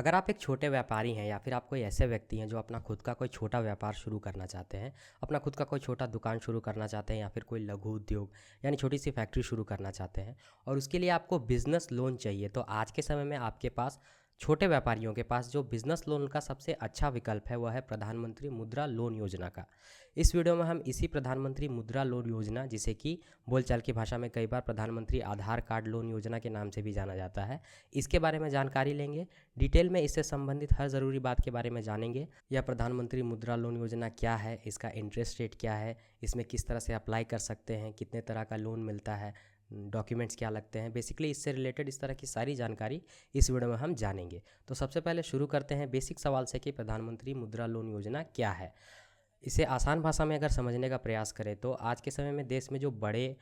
अगर आप एक छोटे व्यापारी हैं या फिर आप कोई ऐसे व्यक्ति हैं जो अपना खुद का कोई छोटा व्यापार शुरू करना चाहते हैं, अपना खुद का कोई छोटा दुकान शुरू करना चाहते हैं या फिर कोई लघु उद्योग यानी छोटी सी फैक्ट्री शुरू करना चाहते हैं और उसके लिए आपको बिज़नेस लोन चाहिए, तो आज के समय में आपके पास छोटे व्यापारियों के पास जो बिज़नेस लोन का सबसे अच्छा विकल्प है वह है प्रधानमंत्री मुद्रा लोन योजना का। इस वीडियो में हम इसी प्रधानमंत्री मुद्रा लोन योजना, जिसे कि बोलचाल की भाषा में कई बार प्रधानमंत्री आधार कार्ड लोन योजना के नाम से भी जाना जाता है, इसके बारे में जानकारी लेंगे। डिटेल में इससे संबंधित हर ज़रूरी बात के बारे में जानेंगे। यह प्रधानमंत्री मुद्रा लोन योजना क्या है, इसका इंटरेस्ट रेट क्या है, इसमें किस तरह से अप्लाई कर सकते हैं, कितने तरह का लोन मिलता है, डॉक्यूमेंट्स क्या लगते हैं, बेसिकली इससे रिलेटेड इस तरह की सारी जानकारी इस वीडियो में हम जानेंगे। तो सबसे पहले शुरू करते हैं बेसिक सवाल से कि प्रधानमंत्री मुद्रा लोन योजना क्या है। इसे आसान भाषा में अगर समझने का प्रयास करें तो आज के समय में देश में जो बड़े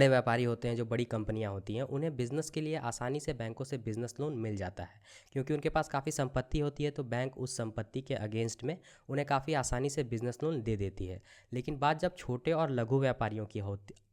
व्यापारी होते हैं, जो बड़ी कंपनियां होती हैं, उन्हें बिज़नेस के लिए आसानी से बैंकों से बिज़नेस लोन मिल जाता है क्योंकि उनके पास काफ़ी संपत्ति होती है, तो बैंक उस संपत्ति के अगेंस्ट में उन्हें काफ़ी आसानी से बिज़नेस लोन दे देती है। लेकिन बात जब छोटे और लघु व्यापारियों की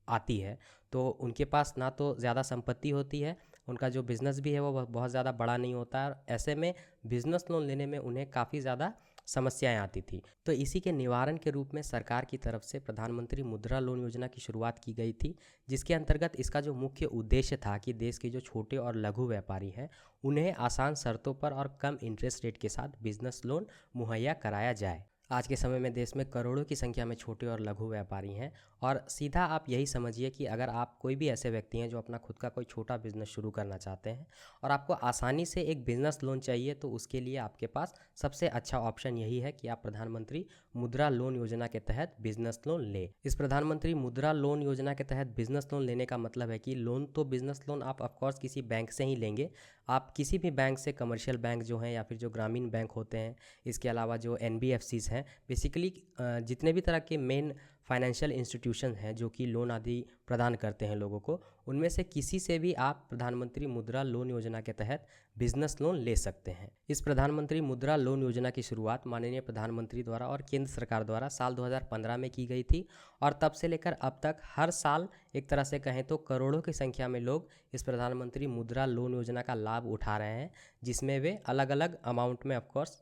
आती है तो उनके पास ना तो ज़्यादा संपत्ति होती है, उनका जो बिज़नेस भी है वो बहुत ज़्यादा बड़ा नहीं होता है और ऐसे में बिज़नेस लोन लेने में उन्हें काफ़ी ज़्यादा समस्याएं आती थी। तो इसी के निवारण के रूप में सरकार की तरफ से प्रधानमंत्री मुद्रा लोन योजना की शुरुआत की गई थी, जिसके अंतर्गत इसका जो मुख्य उद्देश्य था कि देश के जो छोटे और लघु व्यापारी हैं उन्हें आसान शर्तों पर और कम इंटरेस्ट रेट के साथ बिजनेस लोन मुहैया कराया जाए। आज के समय में देश में करोड़ों की संख्या में छोटे और लघु व्यापारी हैं और सीधा आप यही समझिए कि अगर आप कोई भी ऐसे व्यक्ति हैं जो अपना खुद का कोई छोटा बिजनेस शुरू करना चाहते हैं और आपको आसानी से एक बिजनेस लोन चाहिए, तो उसके लिए आपके पास सबसे अच्छा ऑप्शन यही है कि आप प्रधानमंत्री मुद्रा लोन योजना के तहत बिजनेस लोन लें। इस प्रधानमंत्री मुद्रा लोन योजना के तहत बिजनेस लोन लेने का मतलब है कि लोन तो बिजनेस लोन आप ऑफकोर्स किसी बैंक से ही लेंगे, आप किसी भी बैंक से, कमर्शियल बैंक जो हैं या फिर जो ग्रामीण बैंक होते हैं, इसके अलावा जो NBFCs हैं, बेसिकली जितने भी तरह के मेन फाइनेंशियल इंस्टीट्यूशन हैं जो कि लोन आदि प्रदान करते हैं लोगों को, उनमें से किसी से भी आप प्रधानमंत्री मुद्रा लोन योजना के तहत बिजनेस लोन ले सकते हैं। इस प्रधानमंत्री मुद्रा लोन योजना की शुरुआत माननीय प्रधानमंत्री द्वारा और केंद्र सरकार द्वारा साल 2015 में की गई थी और तब से लेकर अब तक हर साल एक तरह से कहें तो करोड़ों की संख्या में लोग इस प्रधानमंत्री मुद्रा लोन योजना का लाभ उठा रहे हैं, जिसमें वे अलग अलग अमाउंट में ऑफकोर्स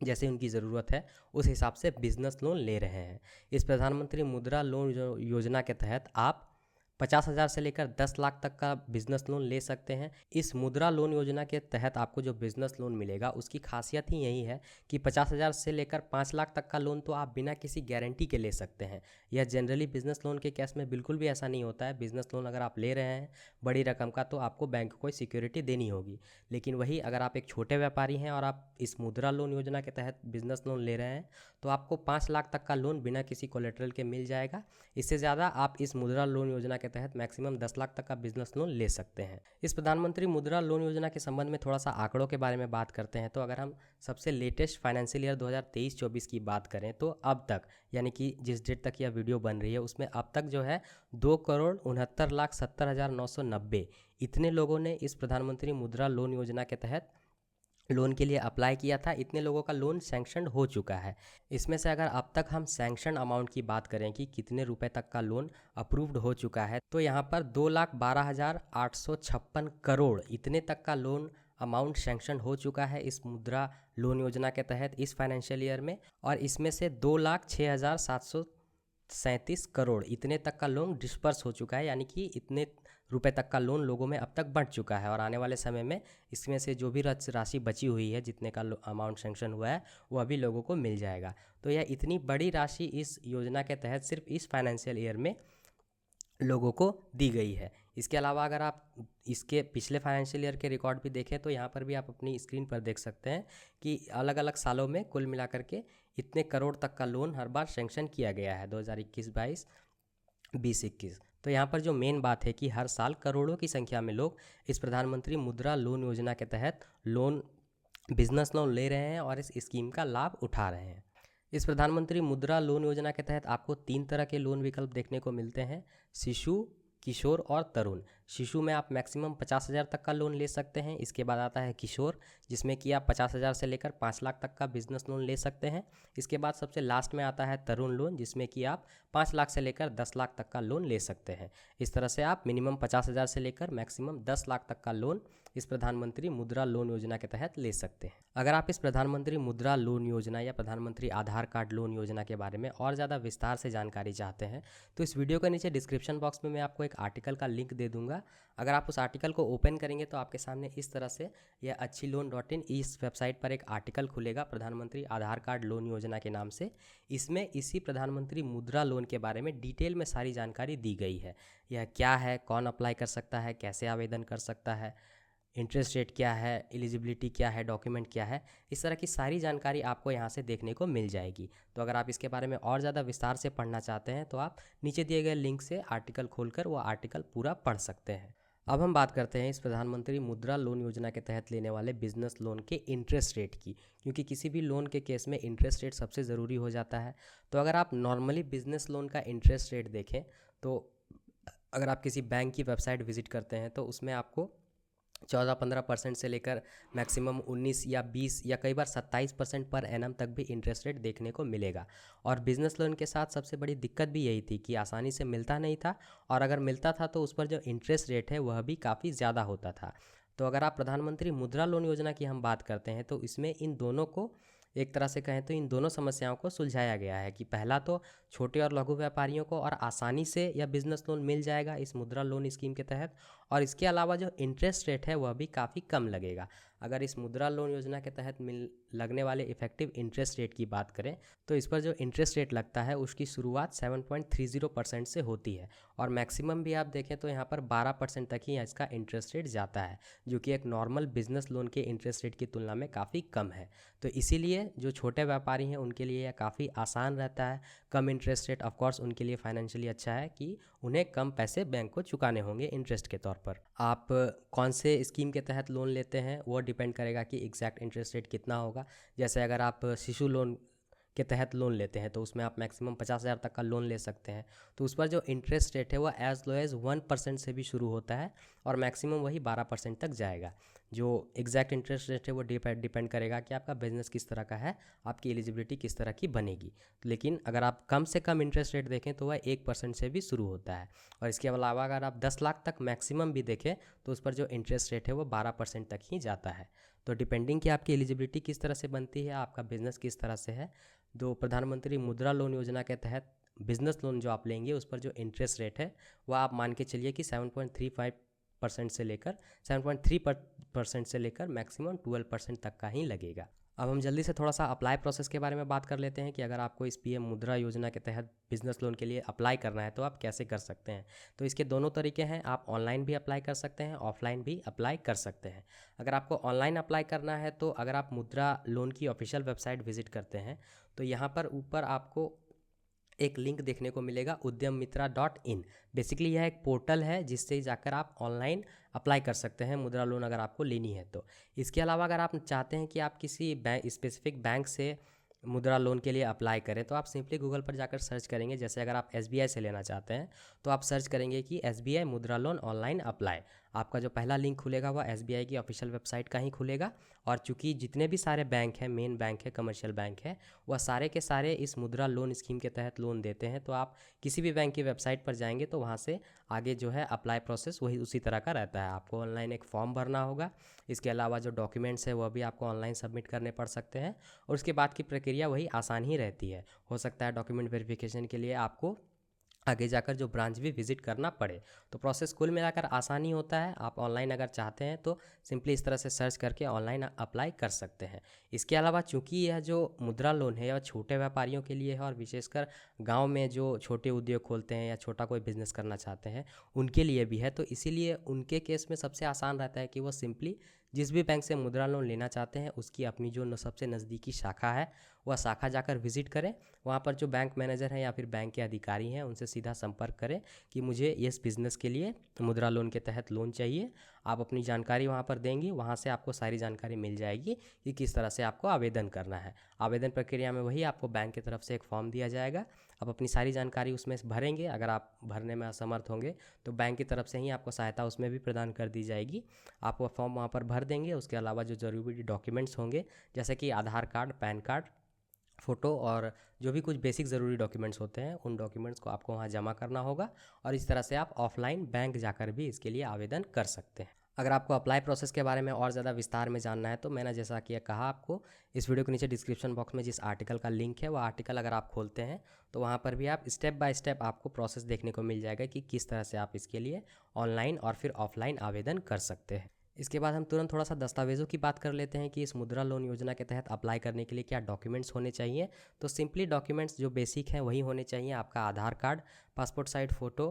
जैसे उनकी ज़रूरत है उस हिसाब से बिज़नेस लोन ले रहे हैं। इस प्रधानमंत्री मुद्रा लोन योजना के तहत आप 50,000 से लेकर 10 लाख तक का बिज़नेस लोन ले सकते हैं। इस मुद्रा लोन योजना के तहत आपको जो बिज़नेस लोन मिलेगा उसकी खासियत ही यही है कि 50,000 से लेकर 5 लाख तक का लोन तो आप बिना किसी गारंटी के ले सकते हैं। यह जनरली बिज़नेस लोन के केस में बिल्कुल भी ऐसा नहीं होता है। बिज़नेस लोन अगर आप ले रहे हैं बड़ी रकम का तो आपको बैंक को कोई सिक्योरिटी देनी होगी, लेकिन वही अगर आप एक छोटे व्यापारी हैं और आप इस मुद्रा लोन योजना के तहत बिज़नेस लोन ले रहे हैं तो आपको 5 लाख तक का लोन बिना किसी कोलेटरल के मिल जाएगा। इससे ज़्यादा आप इस मुद्रा लोन योजना के तहत मैक्सिमम 10 लाख तक का बिजनेस लोन ले सकते हैं। इस प्रधानमंत्री मुद्रा लोन योजना के संबंध में थोड़ा सा आंकड़ों के बारे में बात करते हैं। तो अगर हम सबसे लेटेस्ट फाइनेंशियल ईयर 2023-24 की बात करें तो अब तक, यानी कि जिस डेट तक यह वीडियो बन रही है उसमें अब तक जो है 2,69,70,990 इतने लोगों ने इस प्रधानमंत्री मुद्रा लोन योजना के तहत लोन के लिए अप्लाई किया था। इतने लोगों का लोन सैंक्शन हो चुका है। इसमें से अगर अब तक हम सैंक्शन अमाउंट की बात करें कि कितने रुपए तक का लोन अप्रूव्ड हो चुका है, तो यहाँ पर 2,12,856 करोड़ इतने तक का लोन अमाउंट सैंक्शन हो चुका है इस मुद्रा लोन योजना के तहत इस फाइनेंशियल ईयर में, और इसमें से 2,06,737 करोड़ इतने तक का लोन डिस्पर्स हो चुका है, यानी कि इतने रुपए तक का लोन लोगों में अब तक बढ़ चुका है और आने वाले समय में इसमें से जो भी राशि बची हुई है, जितने का अमाउंट सैंक्शन हुआ है, वो अभी लोगों को मिल जाएगा। तो यह इतनी बड़ी राशि इस योजना के तहत सिर्फ इस फाइनेंशियल ईयर में लोगों को दी गई है। इसके अलावा अगर आप इसके पिछले फाइनेंशियल ईयर के रिकॉर्ड भी देखें तो यहाँ पर भी आप अपनी स्क्रीन पर देख सकते हैं कि अलग अलग सालों में कुल मिलाकर के इतने करोड़ तक का लोन हर बार सैंक्शन किया गया है, 2021-22, 20-21। तो यहाँ पर जो मेन बात है कि हर साल करोड़ों की संख्या में लोग इस प्रधानमंत्री मुद्रा लोन योजना के तहत बिजनेस लोन ले रहे हैं और इस स्कीम का लाभ उठा रहे हैं। इस प्रधानमंत्री मुद्रा लोन योजना के तहत आपको 3 तरह के लोन विकल्प देखने को मिलते हैं: शिशु, किशोर और तरुण। शिशु में आप मैक्सिमम 50,000 तक का लोन ले सकते हैं। इसके बाद आता है किशोर, जिसमें कि आप 50,000 से लेकर 5 लाख तक का बिजनेस लोन ले सकते हैं। इसके बाद सबसे लास्ट में आता है तरुण लोन, जिसमें कि आप 5 लाख से लेकर 10 लाख तक का लोन ले सकते हैं। इस तरह से आप मिनिमम 50,000 से लेकर मैक्सिमम 10 लाख तक का लोन इस प्रधानमंत्री मुद्रा लोन योजना के तहत ले सकते हैं। अगर आप इस प्रधानमंत्री मुद्रा लोन योजना या प्रधानमंत्री आधार कार्ड लोन योजना के बारे में और ज़्यादा विस्तार से जानकारी चाहते हैं तो इस वीडियो के नीचे डिस्क्रिप्शन बॉक्स में मैं आपको एक आर्टिकल का लिंक दे दूंगा। अगर आप उस आर्टिकल को ओपन करेंगे तो आपके सामने इस तरह से यह अच्छीलोन.in इस वेबसाइट पर एक आर्टिकल खुलेगा प्रधानमंत्री आधार कार्ड लोन योजना के नाम से। इसमें इसी प्रधानमंत्री मुद्रा लोन के बारे में डिटेल में सारी जानकारी दी गई है। यह क्या है, कौन अप्लाई कर सकता है, कैसे आवेदन कर सकता है, इंटरेस्ट रेट क्या है, एलिजिबिलिटी क्या है, डॉक्यूमेंट क्या है, इस तरह की सारी जानकारी आपको यहाँ से देखने को मिल जाएगी। तो अगर आप इसके बारे में और ज़्यादा विस्तार से पढ़ना चाहते हैं तो आप नीचे दिए गए लिंक से आर्टिकल खोलकर वो आर्टिकल पूरा पढ़ सकते हैं। अब हम बात करते हैं इस प्रधानमंत्री मुद्रा लोन योजना के तहत लेने वाले बिजनेस लोन के इंटरेस्ट रेट की, क्योंकि किसी भी लोन के केस में इंटरेस्ट रेट सबसे ज़रूरी हो जाता है। तो अगर आप नॉर्मली बिजनेस लोन का इंटरेस्ट रेट देखें तो अगर आप किसी बैंक की वेबसाइट विजिट करते हैं तो उसमें आपको 14-15% से लेकर मैक्सिमम 19 या 20 या कई बार 27% पर एनम तक भी इंटरेस्ट रेट देखने को मिलेगा। और बिज़नेस लोन के साथ सबसे बड़ी दिक्कत भी यही थी कि आसानी से मिलता नहीं था, और अगर मिलता था तो उस पर जो इंटरेस्ट रेट है वह भी काफ़ी ज़्यादा होता था। तो अगर आप प्रधानमंत्री मुद्रा लोन योजना की हम बात करते हैं तो इसमें इन दोनों को एक तरह से कहें तो इन दोनों समस्याओं को सुलझाया गया है कि पहला तो छोटे और लघु व्यापारियों को और आसानी से यह बिज़नेस लोन मिल जाएगा इस मुद्रा लोन स्कीम के तहत, और इसके अलावा जो इंटरेस्ट रेट है वह भी काफ़ी कम लगेगा। अगर इस मुद्रा लोन योजना के तहत लगने वाले इफेक्टिव इंटरेस्ट रेट की बात करें तो इस पर जो इंटरेस्ट रेट लगता है उसकी शुरुआत 7.30% से होती है, और मैक्सिमम भी आप देखें तो यहाँ पर 12% तक ही इसका इंटरेस्ट रेट जाता है, जो कि एक नॉर्मल बिजनेस लोन के इंटरेस्ट रेट की तुलना में काफ़ी कम है। तो इसीलिए जो छोटे व्यापारी हैं उनके लिए यह काफ़ी आसान रहता है। कम इंटरेस्ट रेट ऑफकोर्स उनके लिए फाइनेंशियली अच्छा है कि उन्हें कम पैसे बैंक को चुकाने होंगे इंटरेस्ट के तौर पर। आप कौन से स्कीम के तहत लोन लेते हैं वो डिपेंड करेगा कि एग्जैक्ट इंटरेस्ट रेट कितना होगा। जैसे अगर आप शिशु लोन के तहत लोन लेते हैं तो उसमें आप मैक्सिमम 50,000 तक का लोन ले सकते हैं, तो उस पर जो इंटरेस्ट रेट है वो एज लो एज 1% से भी शुरू होता है और मैक्सिमम वही 12% तक जाएगा। जो एग्जैक्ट इंटरेस्ट रेट है वो डिपेंड करेगा कि आपका बिजनेस किस तरह का है, आपकी एलिजिबिलिटी किस तरह की बनेगी। लेकिन अगर आप कम से कम इंटरेस्ट रेट देखें तो वह 1% से भी शुरू होता है, और इसके अलावा अगर आप 10 लाख तक मैक्सिमम भी देखें तो उस पर जो इंटरेस्ट रेट है वो 12% तक ही जाता है। तो डिपेंडिंग कि आपकी एलिजिबिलिटी किस तरह से बनती है, आपका बिजनेस किस तरह से है, तो प्रधानमंत्री मुद्रा लोन योजना के तहत बिजनेस लोन जो आप लेंगे उस पर जो इंटरेस्ट रेट है वह आप मान के चलिए कि 7.35% से लेकर 7.3% से लेकर मैक्सिमम 12% तक का ही लगेगा। अब हम जल्दी से थोड़ा सा अप्लाई प्रोसेस के बारे में बात कर लेते हैं कि अगर आपको इस पीएम मुद्रा योजना के तहत बिजनेस लोन के लिए अप्लाई करना है तो आप कैसे कर सकते हैं। तो इसके दोनों तरीके हैं, आप ऑनलाइन भी अप्लाई कर सकते हैं, ऑफलाइन भी अप्लाई कर सकते हैं। अगर आपको ऑनलाइन अप्लाई करना है तो अगर आप मुद्रा लोन की ऑफिशियल वेबसाइट विजिट करते हैं तो यहाँ पर ऊपर आपको एक लिंक देखने को मिलेगा udyammitra.in। बेसिकली यह एक पोर्टल है जिससे जाकर आप ऑनलाइन अप्लाई कर सकते हैं मुद्रा लोन अगर आपको लेनी है तो। इसके अलावा अगर आप चाहते हैं कि आप किसी स्पेसिफिक बैंक से मुद्रा लोन के लिए अप्लाई करें तो आप सिंपली गूगल पर जाकर सर्च करेंगे। जैसे अगर आप SBI से लेना चाहते हैं तो आप सर्च करेंगे कि SBI मुद्रा लोन ऑनलाइन अप्लाई। आपका जो पहला लिंक खुलेगा वह SBI की ऑफिशियल वेबसाइट का ही खुलेगा, और चूंकि जितने भी सारे बैंक हैं, मेन बैंक है, कमर्शियल बैंक है, वह सारे के सारे इस मुद्रा लोन स्कीम के तहत लोन देते हैं। तो आप किसी भी बैंक की वेबसाइट पर जाएंगे तो वहाँ से आगे जो है अप्लाई प्रोसेस वही उसी तरह का रहता है। आपको ऑनलाइन एक फॉर्म भरना होगा, इसके अलावा जो डॉक्यूमेंट्स है वह भी आपको ऑनलाइन सबमिट करने पड़ सकते हैं, और उसके बाद की प्रक्रिया वही आसान ही रहती है। हो सकता है डॉक्यूमेंट वेरिफिकेशन के लिए आपको आगे जाकर जो ब्रांच भी विजिट करना पड़े। तो प्रोसेस कुल मिलाकर आसान ही होता है। आप ऑनलाइन अगर चाहते हैं तो सिंपली इस तरह से सर्च करके ऑनलाइन अप्लाई कर सकते हैं। इसके अलावा चूंकि यह जो मुद्रा लोन है यह छोटे व्यापारियों के लिए है, और विशेषकर गांव में जो छोटे उद्योग खोलते हैं या छोटा कोई बिजनेस करना चाहते हैं उनके लिए भी है, तो इसीलिए उनके केस में सबसे आसान रहता है कि वो सिंपली जिस भी बैंक से मुद्रा लोन लेना चाहते हैं उसकी अपनी जो सबसे नज़दीकी शाखा है वह शाखा जाकर विजिट करें। वहाँ पर जो बैंक मैनेजर हैं या फिर बैंक के अधिकारी हैं उनसे सीधा संपर्क करें कि मुझे इस बिज़नेस के लिए मुद्रा लोन के तहत लोन चाहिए। आप अपनी जानकारी वहाँ पर देंगी, वहाँ से आपको सारी जानकारी मिल जाएगी कि किस तरह से आपको आवेदन करना है। आवेदन प्रक्रिया में वही आपको बैंक की तरफ से एक फॉर्म दिया जाएगा, आप अपनी सारी जानकारी उसमें भरेंगे। अगर आप भरने में असमर्थ होंगे तो बैंक की तरफ से ही आपको सहायता उसमें भी प्रदान कर दी जाएगी। आप वो फॉर्म वहाँ पर भर देंगे। उसके अलावा जो ज़रूरी डॉक्यूमेंट्स होंगे जैसे कि आधार कार्ड, पैन कार्ड, फ़ोटो और जो भी कुछ बेसिक ज़रूरी डॉक्यूमेंट्स होते हैं, उन डॉक्यूमेंट्स को आपको वहाँ जमा करना होगा और इस तरह से आप ऑफलाइन बैंक जाकर भी इसके लिए आवेदन कर सकते हैं। अगर आपको अप्लाई प्रोसेस के बारे में और ज़्यादा विस्तार में जानना है तो मैंने जैसा कि कहा आपको, इस वीडियो के नीचे डिस्क्रिप्शन बॉक्स में जिस आर्टिकल का लिंक है, वो आर्टिकल अगर आप खोलते हैं तो वहाँ पर भी आप स्टेप बाय स्टेप आपको प्रोसेस देखने को मिल जाएगा कि किस तरह से आप इसके लिए ऑनलाइन और फिर ऑफलाइन आवेदन कर सकते हैं। इसके बाद हम तुरंत थोड़ा सा दस्तावेज़ों की बात कर लेते हैं कि इस मुद्रा लोन योजना के तहत अप्लाई करने के लिए क्या डॉक्यूमेंट्स होने चाहिए। तो सिंपली डॉक्यूमेंट्स जो बेसिक हैं वही होने चाहिए। आपका आधार कार्ड, पासपोर्ट साइज फ़ोटो,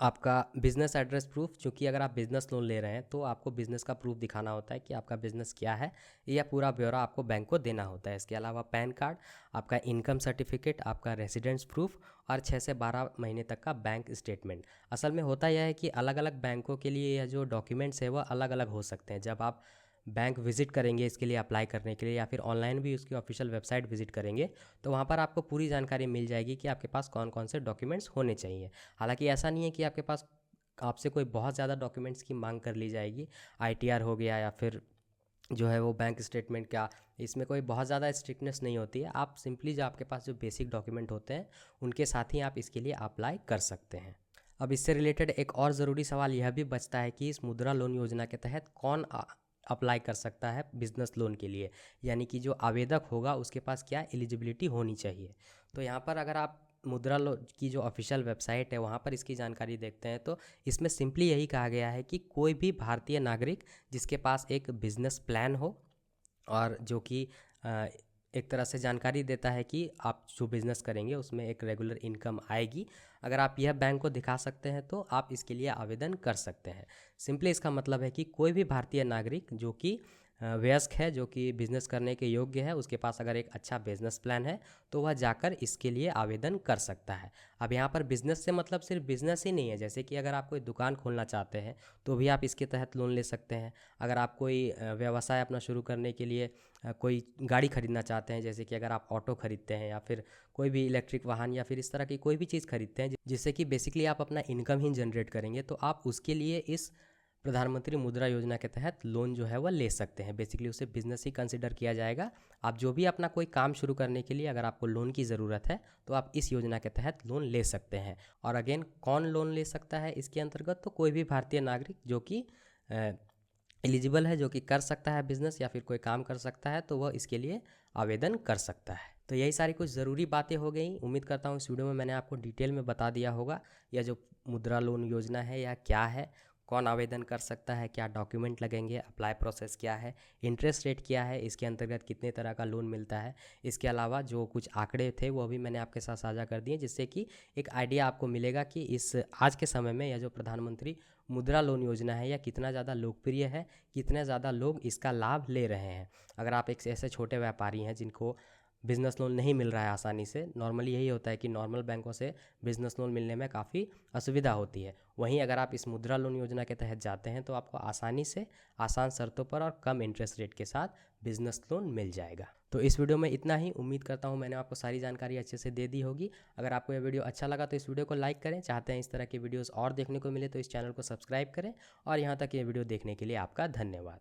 आपका बिज़नेस एड्रेस प्रूफ, क्योंकि अगर आप बिज़नेस लोन ले रहे हैं तो आपको बिज़नेस का प्रूफ दिखाना होता है कि आपका बिज़नेस क्या है, यह पूरा ब्यौरा आपको बैंक को देना होता है। इसके अलावा पैन कार्ड, आपका इनकम सर्टिफिकेट, आपका रेसिडेंस प्रूफ और 6 से 12 महीने तक का बैंक स्टेटमेंट। असल में होता यह है कि अलग अलग बैंकों के लिए यह जो डॉक्यूमेंट्स है वह अलग अलग हो सकते हैं। जब आप बैंक विज़िट करेंगे इसके लिए अप्लाई करने के लिए या फिर ऑनलाइन भी उसकी ऑफिशियल वेबसाइट विज़िट करेंगे तो वहाँ पर आपको पूरी जानकारी मिल जाएगी कि आपके पास कौन कौन से डॉक्यूमेंट्स होने चाहिए। हालांकि ऐसा नहीं है कि आपके पास आपसे कोई बहुत ज़्यादा डॉक्यूमेंट्स की मांग कर ली जाएगी। ITR हो गया या फिर जो है वो बैंक स्टेटमेंट का, इसमें कोई बहुत ज़्यादा स्ट्रिक्टनेस नहीं होती है। आप सिंपली जो आपके पास जो बेसिक डॉक्यूमेंट होते हैं उनके साथ ही आप इसके लिए अप्लाई कर सकते हैं। अब इससे रिलेटेड एक और ज़रूरी सवाल यह भी बचता है कि इस मुद्रा लोन योजना के तहत कौन अप्लाई कर सकता है बिज़नेस लोन के लिए, यानी कि जो आवेदक होगा उसके पास क्या एलिजिबिलिटी होनी चाहिए। तो यहाँ पर अगर आप मुद्रा लोन की जो ऑफिशियल वेबसाइट है वहाँ पर इसकी जानकारी देखते हैं तो इसमें सिंपली यही कहा गया है कि कोई भी भारतीय नागरिक जिसके पास एक बिज़नेस प्लान हो और जो कि एक तरह से जानकारी देता है कि आप जो बिज़नेस करेंगे उसमें एक रेगुलर इनकम आएगी, अगर आप यह बैंक को दिखा सकते हैं तो आप इसके लिए आवेदन कर सकते हैं। सिंपली इसका मतलब है कि कोई भी भारतीय नागरिक जो कि वयस्क है, जो कि बिज़नेस करने के योग्य है, उसके पास अगर एक अच्छा बिज़नेस प्लान है तो वह जाकर इसके लिए आवेदन कर सकता है। अब यहाँ पर बिज़नेस से मतलब सिर्फ बिज़नेस ही नहीं है, जैसे कि अगर आप कोई दुकान खोलना चाहते हैं तो भी आप इसके तहत लोन ले सकते हैं। अगर आप कोई व्यवसाय अपना शुरू करने के लिए कोई गाड़ी खरीदना चाहते हैं, जैसे कि अगर आप ऑटो खरीदते हैं या फिर कोई भी इलेक्ट्रिक वाहन या फिर इस तरह की कोई भी चीज़ खरीदते हैं जिससे कि बेसिकली आप अपना इनकम ही जनरेट करेंगे, तो आप उसके लिए इस प्रधानमंत्री मुद्रा योजना के तहत लोन जो है वह ले सकते हैं। बेसिकली उसे बिज़नेस ही कंसिडर किया जाएगा। आप जो भी अपना कोई काम शुरू करने के लिए अगर आपको लोन की ज़रूरत है तो आप इस योजना के तहत लोन ले सकते हैं। और अगेन कौन लोन ले सकता है इसके अंतर्गत, तो कोई भी भारतीय नागरिक जो कि एलिजिबल है, जो कि कर सकता है बिज़नेस या फिर कोई काम कर सकता है, तो वह इसके लिए आवेदन कर सकता है। तो यही सारी कुछ ज़रूरी बातें हो गई। उम्मीद करता हूँ इस वीडियो में मैंने आपको डिटेल में बता दिया होगा यह जो मुद्रा लोन योजना है यह क्या है, कौन आवेदन कर सकता है, क्या डॉक्यूमेंट लगेंगे, अप्लाई प्रोसेस क्या है, इंटरेस्ट रेट क्या है, इसके अंतर्गत कितने तरह का लोन मिलता है। इसके अलावा जो कुछ आंकड़े थे वो भी मैंने आपके साथ साझा कर दिए, जिससे कि एक आइडिया आपको मिलेगा कि इस आज के समय में यह जो प्रधानमंत्री मुद्रा लोन योजना है यह कितना ज़्यादा लोकप्रिय है, कितने ज़्यादा लोग इसका लाभ ले रहे हैं। अगर आप एक ऐसे छोटे व्यापारी हैं जिनको बिज़नेस लोन नहीं मिल रहा है आसानी से, नॉर्मली यही होता है कि नॉर्मल बैंकों से बिज़नेस लोन मिलने में काफ़ी असुविधा होती है, वहीं अगर आप इस मुद्रा लोन योजना के तहत जाते हैं तो आपको आसानी से आसान शर्तों पर और कम इंटरेस्ट रेट के साथ बिज़नेस लोन मिल जाएगा। तो इस वीडियो में इतना ही। उम्मीद करता हूँ मैंने आपको सारी जानकारी अच्छे से दे दी होगी। अगर आपको यह वीडियो अच्छा लगा तो इस वीडियो को लाइक करें। चाहते हैं इस तरह के वीडियोज़ और देखने को मिले तो इस चैनल को सब्सक्राइब करें। और यहाँ तक ये वीडियो देखने के लिए आपका धन्यवाद।